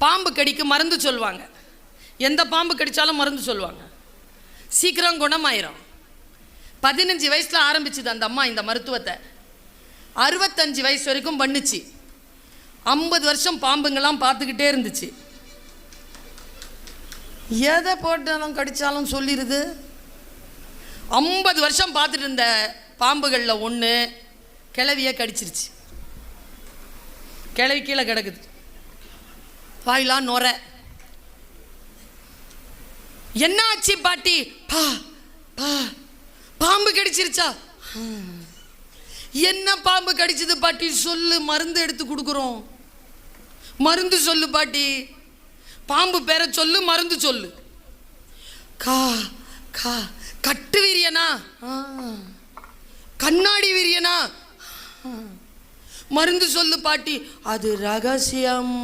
பாம்பு கடிக்கு மருந்து சொல்லுவாங்க. எந்த பாம்பு கடித்தாலும் மருந்து சொல்லுவாங்க. சீக்கிரம் குணமாயிரும். 15 வயசில் ஆரம்பிச்சுது அந்த அம்மா இந்த மருத்துவத்தை. 65 வயசு வரைக்கும் பண்ணுச்சு. 50 வருஷம் பாம்புங்கெல்லாம் பார்த்துக்கிட்டே இருந்துச்சு. எதை போட்டாலும் கடித்தாலும் சொல்லிடுது. 50 வருஷம் பார்த்துட்டு இருந்த பாம்புகளில் ஒன்று கிழவியை கடிச்சிருச்சு. கிழவி கீழே கிடக்குது, வாயிலாம் நுர. என்ன ஆச்சு பாட்டி? பா பா பாம்பு கடிச்சிருச்சா? என்ன பாம்பு கடிச்சது பாட்டி? சொல்லு, மருந்து எடுத்து கொடுக்குறோம். மருந்து சொல்லு பாட்டி. பாம்பு பேரை சொல்லு, மருந்து சொல்லு. கா கா கட்டு வீரியனா? கண்ணாடி வீரியனா? மருந்து சொல்லு பாட்டி. அது ரகசியம்.